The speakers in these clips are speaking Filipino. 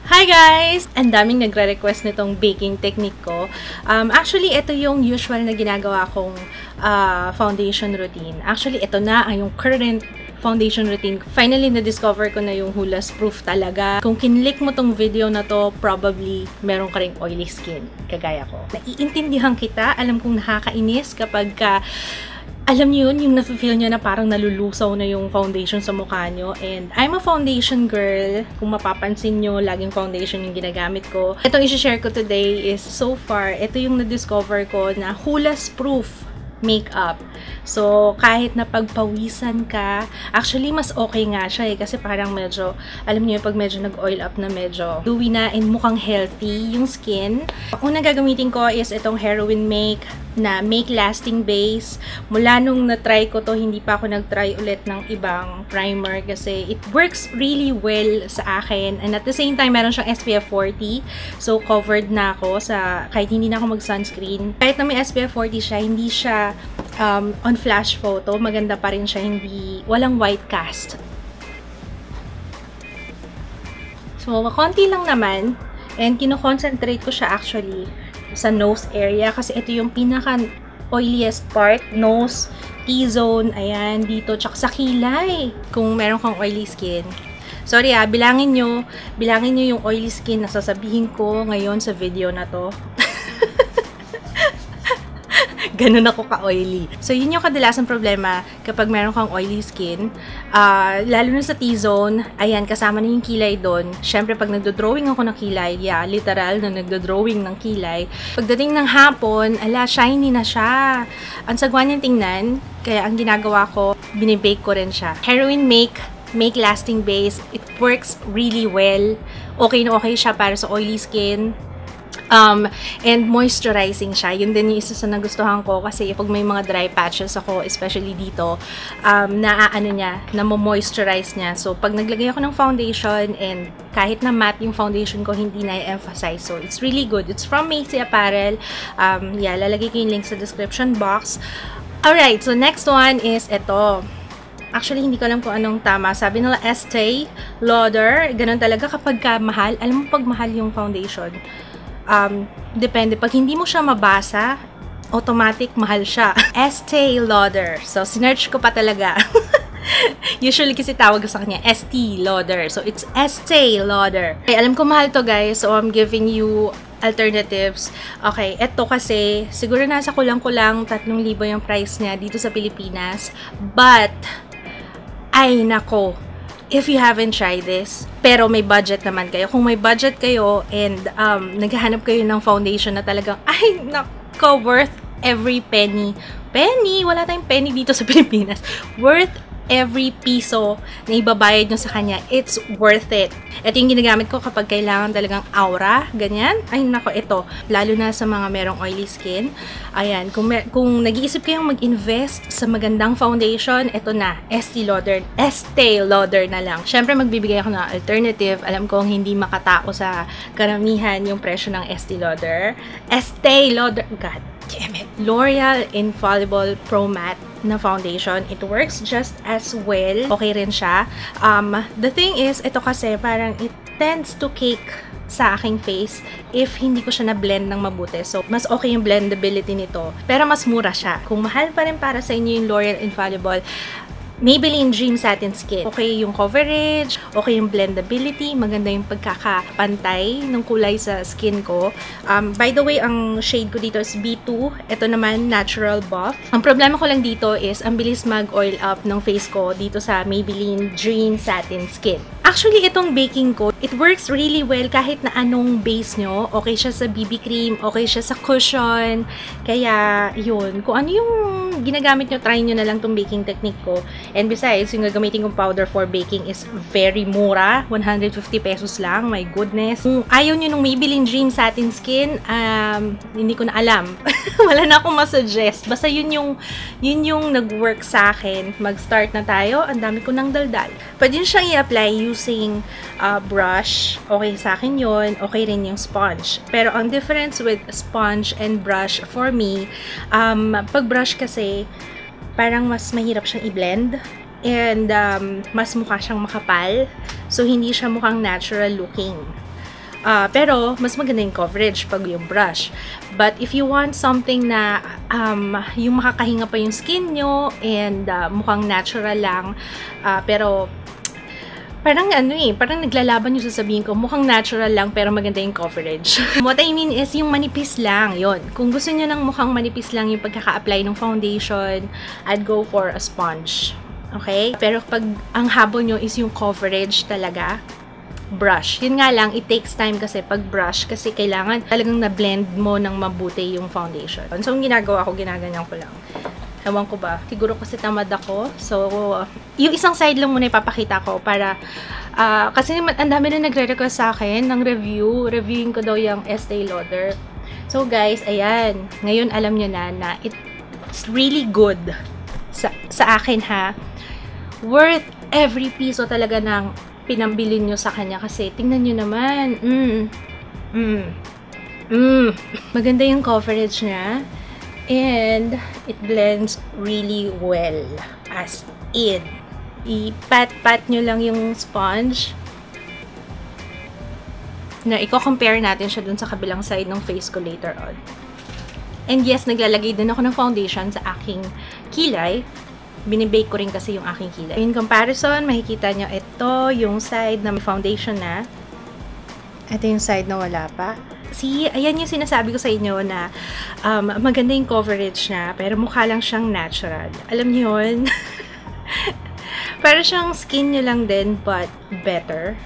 Hi guys! Ang daming nagre-request nitong baking technique ko. Actually, ito yung usual na ginagawa kong foundation routine. Actually, ito na yung current foundation routine. Finally, na-discover ko na yung Hulas Proof talaga. Kung kinlik mo tong video na to, probably meron ka ring oily skin, kagaya ko. Naiintindihan kita, alam kong nakakainis kapag alam niyo yun, yung nafe-feel niyo na parang nalulusaw na yung foundation sa mukha niyo. And I'm a foundation girl. Kung mapapansin niyo, laging foundation yung ginagamit ko. Itong i-share ko today is, so far, ito yung na-discover ko na Hulas Proof makeup. So, kahit na pagpawisan ka, actually, mas okay nga siya kasi parang medyo, alam niyo, pag medyo nag-oil up na medyo dewy na and mukhang healthy yung skin. Ang unang gagamitin ko is itong Heroin Make na Make Lasting Base. Mula nung na-try ko to, hindi pa ako nag-try ulit ng ibang primer kasi it works really well sa akin. And at the same time, meron siyang SPF 40. So, covered na ako kahit hindi na ako mag-sunscreen. Kahit na may SPF 40 siya, hindi siya on flash photo. Maganda pa rin siya, walang white cast. So, konti lang naman. And kino-concentrate ko siya actually sa nose area kasi ito yung pinaka oiliest part, nose, T-zone, ayan, dito, tsaka sa kilay. Kung meron kang oily skin. Sorry bilangin nyo yung oily skin na sasabihin ko ngayon sa video na to. Ganun ako ka-oily. So, yun yung kadalasang problema kapag meron kang oily skin. Lalo na sa T-zone, ayan, kasama na yung kilay doon. Siyempre, pag nagdo-drawing ako ng kilay, literal na nagdo-drawing ng kilay. Pagdating ng hapon, shiny na siya. Ang sagwa niyang tingnan, kaya ang ginagawa ko, binibake ko rin siya. Heroin Make Lasting Base. It works really well. Okay na okay siya para sa oily skin. And moisturizing siya. Yun din yung isa sa nagustuhan ko kasi pag may mga dry patches ako, especially dito, namo-moisturize niya. So, pag naglagay ako ng foundation and kahit na matte yung foundation ko, hindi na-emphasize. So, it's really good. It's from Macy Apparel. Lalagay ko yung link sa description box. Alright, so next one is ito. Actually, hindi ko alam kung anong tama. Sabi nila, Estee Lauder. Ganun talaga kapag mahal. Alam mo, pag mahal yung foundation, depende. Pag hindi mo siya mabasa, automatic mahal siya. Estee Lauder. So, sinerch ko pa talaga. Usually kasi tawag ko sa kanya, Estee Lauder. So, it's Estee Lauder. Okay, alam ko mahal to guys. So, I'm giving you alternatives. Okay, eto kasi, siguro nasa kulang-kulang 3,000 yung price niya dito sa Pilipinas. But, ay nako, if you haven't tried this, pero may budget naman kayo. Kung may budget kayo and naghahanap kayo ng foundation na talagang, ay nako, worth every penny. Penny? Wala tayong penny dito sa Pilipinas. Worth every piso na ibabayad nyo sa kanya. It's worth it. Ito yung ginagamit ko kapag kailangan talagang aura. Ganyan. Ay nako, ito. Lalo na sa mga merong oily skin. Ayan. Kung nag-iisip kayong mag-invest sa magandang foundation, ito na. Estee Lauder na lang. Siyempre, magbibigay ako ng alternative. Alam kong hindi makatao sa karamihan yung presyo ng Estee Lauder. Estee Lauder. God damn it. L'Oreal Infallible Pro Matte na foundation. It works just as well. Okay rin siya. The thing is, ito kasi parang it tends to cake sa aking face if hindi ko siya na-blend ng mabuti. So, mas okay yung blendability nito. Pero mas mura siya. Kung mahal pa rin para sa inyo yung L'Oreal Infallible, Maybelline Dream Satin Skin. Okay yung coverage, okay yung blendability, maganda yung pagkakapantay ng kulay sa skin ko. By the way, ang shade ko dito is B2. Ito naman, Natural Buff. Ang problema ko lang dito is, ang bilis mag-oil up ng face ko dito sa Maybelline Dream Satin Skin. Actually, itong baking ko, it works really well kahit na anong base nyo. Okay siya sa BB cream, okay siya sa cushion. Kaya, yun. Kung ano yung ginagamit nyo, try nyo na lang itong baking technique ko. And besides, yung gagamitin kong powder for baking is very mura. 150 pesos lang. My goodness. Kung ayaw nyo nung Maybelline Dream Satin Skin, hindi ko na alam. Wala na akong masuggest. Basta yun yung nag-work sa akin. Mag-start na tayo. Ang dami ko nang daldal. Pwede nyo siyang i-apply using brush. Okay sa akin yun. Okay rin yung sponge. Pero ang difference with sponge and brush for me, pag brush kasi, parang mas mahirap siyang i-blend. And mas mukha siyang makapal. So, hindi siya mukhang natural looking. Pero, mas maganda yung coverage pag yung brush. But, if you want something na yung makakahinga pa yung skin nyo and mukhang natural lang, pero parang parang naglalaban yung sasabihin ko, mukhang natural lang pero maganda yung coverage. What I mean is yung manipis lang, yon. Kung gusto niyo ng mukhang manipis lang yung pagkaka-apply ng foundation, I'd go for a sponge. Okay? Pero pag ang habol nyo is yung coverage talaga, brush. Yun nga lang, it takes time kasi pag brush kasi kailangan talagang na-blend mo ng mabuti yung foundation. So, yung ginagawa ko, ginaganyan ko lang. Ewan ko ba, siguro kasi tamad ako. So, yung isang side lang muna ipapakita ko para, kasi ang dami na nagre-request sa akin ng reviewing ko daw yung Estee Lauder. So guys, ayan, ngayon alam nyo na it's really good sa akin ha. Worth every piso talaga ng pinambilin nyo sa kanya kasi tingnan nyo naman, maganda yung coverage niya. And it blends really well. As in. I-pat-pat nyo lang yung sponge. Na i-compare natin siya dun sa kabilang side ng face ko later on. And yes, naglalagay din ako ng foundation sa aking kilay. Binibake ko rin kasi yung aking kilay. In comparison, makikita nyo ito yung side na may foundation na. Ito yung side na wala pa. See, ayan yung sinasabi ko sa inyo na maganda yung coverage niya, pero mukha lang siyang natural. Alam niyo yun? Para siyang skin nyo lang din, but better.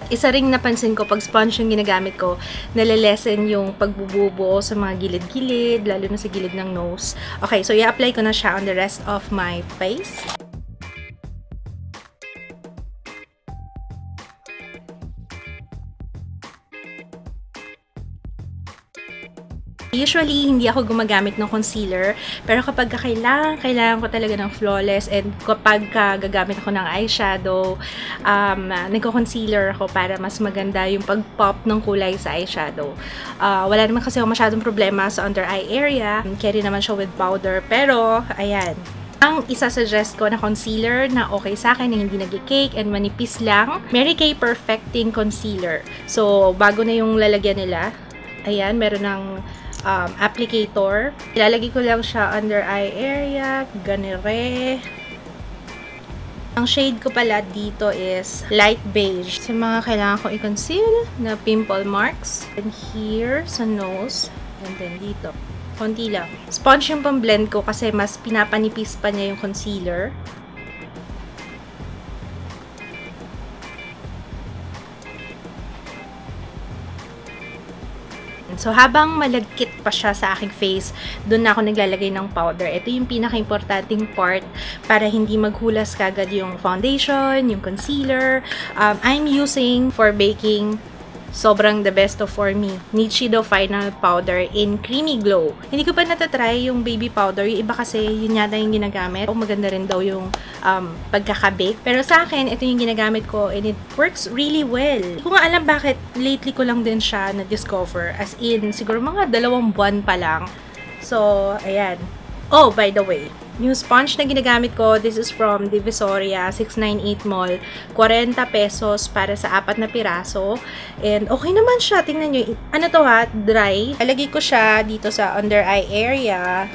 Isa ring napansin ko, pag sponge yung ginagamit ko, nalalesen yung pagbububo sa mga gilid-gilid, lalo na sa gilid ng nose. Okay, so i-apply ko na siya on the rest of my face. Usually, hindi ako gumagamit ng concealer, pero kapag kailangan ko talaga ng flawless and kapag gagamit ako ng eyeshadow, nagko-concealer ako para mas maganda yung pag-pop ng kulay sa eyeshadow. Wala naman kasi ako masyadong problema sa under eye area. Carry naman siya with powder, pero, ayan. Ang isa-suggest ko na concealer na okay sa akin, na hindi nag-cake and manipis lang, Mary Kay Perfecting Concealer. So, bago na yung lalagyan nila, ayan, meron ng applicator. Ilalagay ko lang siya under eye area, ganire. Ang shade ko pala dito is light beige. Sa mga kailangan ko i-conceal na pimple marks. And here, sa nose. And then dito. Konti lang. Sponge yung pang-blend ko kasi mas pinapanipis pa niya yung concealer. So, habang malagkit pa siya sa aking face, doon na ako naglalagay ng powder. Ito yung pinaka-importanting part para hindi maghulas kagad yung foundation, yung concealer. I'm using for baking, sobrang the best of for me, Nichido Final Powder in Creamy Glow. Hindi ko pa natatry yung baby powder. Yung iba kasi, yun yata yung ginagamit. Maganda rin daw yung pagkakabake. Pero sa akin, ito yung ginagamit ko and it works really well. Hindi ko nga alam bakit lately ko lang din siya na-discover. As in, siguro mga 2 buwan pa lang. So, ayan. Oh, by the way, yung sponge na ginagamit ko, this is from Divisoria, 698 Mall. 40 pesos para sa 4 na piraso. And okay naman siya. Tingnan nyo. Ano to ha? Dry. Alagay ko siya dito sa under eye area.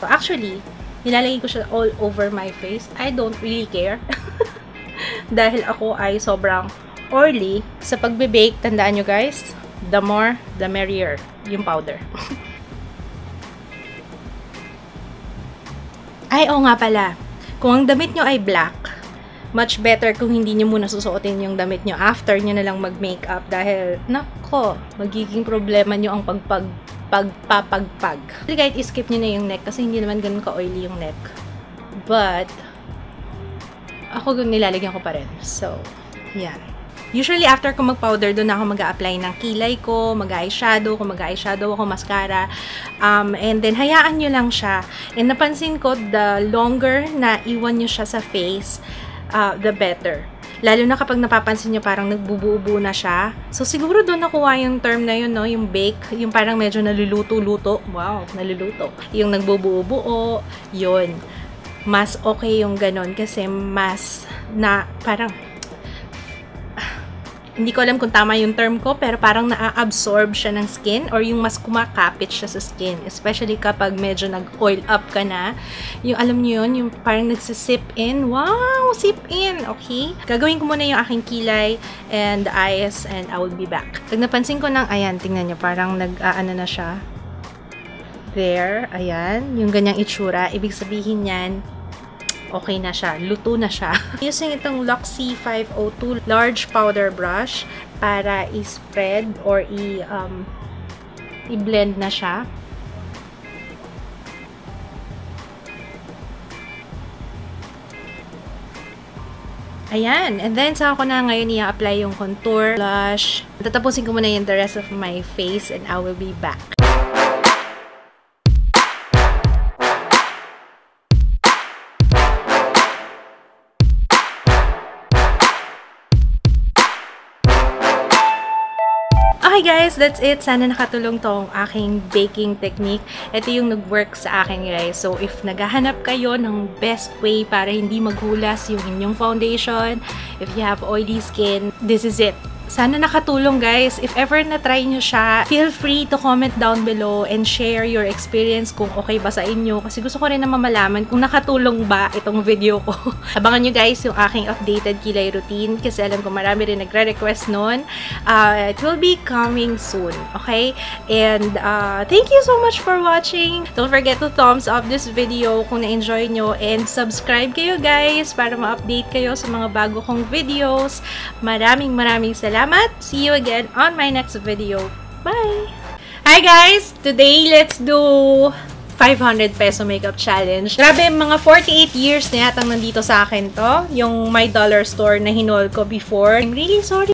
So, actually, nilalagay ko siya all over my face. I don't really care. Dahil ako ay sobrang oily. Sa pagbe-bake, tandaan nyo guys, the more, the merrier. Yung powder. Ay, oo nga pala. Kung ang damit nyo ay black, much better kung hindi nyo muna susuotin yung damit nyo after nyo na lang mag-makeup dahil, nako, magiging problema nyo ang pagpapagpag. Kahit i-skip nyo na yung neck kasi hindi naman ganun ka-oily yung neck. But, ako nilalagyan ko pa rin. So, yan. Usually, after ko mag-powder, doon ako mag-a-apply ng kilay ko, mag-eyeshadow, kung mag-eyeshadow ako, mascara. And then, hayaan nyo lang siya. And napansin ko, the longer na iwan nyo siya sa face, the better. Lalo na kapag napapansin nyo parang nagbubuo na siya. So, siguro doon nakuha yung term na yun, no? Yung bake, yung parang medyo naluluto-luto. Wow, naluluto. Yung nagbubuo-buo, yun. Mas okay yung ganon kasi mas na parang hindi ko alam kung tama yung term ko, pero parang na-absorb siya ng skin or yung mas kumakapit siya sa skin. Especially kapag medyo nag-oil up ka na. Yung alam niyo yun, yung parang nagsisip in. Wow! Sip in! Okay? Gagawin ko muna yung aking kilay and eyes and I will be back. Pag napansin ko ng, ayan, tingnan niyo, parang nag-ano na siya. There, ayan, yung ganyang itsura. Ibig sabihin yan, okay na siya. Luto na siya. Using itong Luxie 502 large powder brush para i-spread or i-blend na siya. Ayan. And then, saka ko na ngayon i-apply yung contour, blush. Tatapusin ko muna yung the rest of my face and I will be back. Okay guys, that's it. Sana nakatulong tong aking baking technique. Ito yung nag-work sa akin guys. So if naghahanap kayo ng best way para hindi maghulas yung inyong foundation, if you have oily skin, this is it. Sana nakatulong guys. If ever na-try nyo siya, feel free to comment down below and share your experience kung okay ba sa inyo. Kasi gusto ko rin na mamalaman kung nakatulong ba itong video ko. Abangan nyo guys yung aking updated kilay routine kasi alam ko marami rin nagre-request nun. It will be coming soon. Okay? And thank you so much for watching. Don't forget to thumbs up this video kung na-enjoy nyo and subscribe kayo guys para ma-update kayo sa mga bago kong videos. Maraming salamat. See you again on my next video. Bye! Hi guys! Today, let's do 500 peso makeup challenge. Grabe, mga 48 years na yatang nandito sa akin to. Yung my dollar store na hinol ko before. I'm really sorry.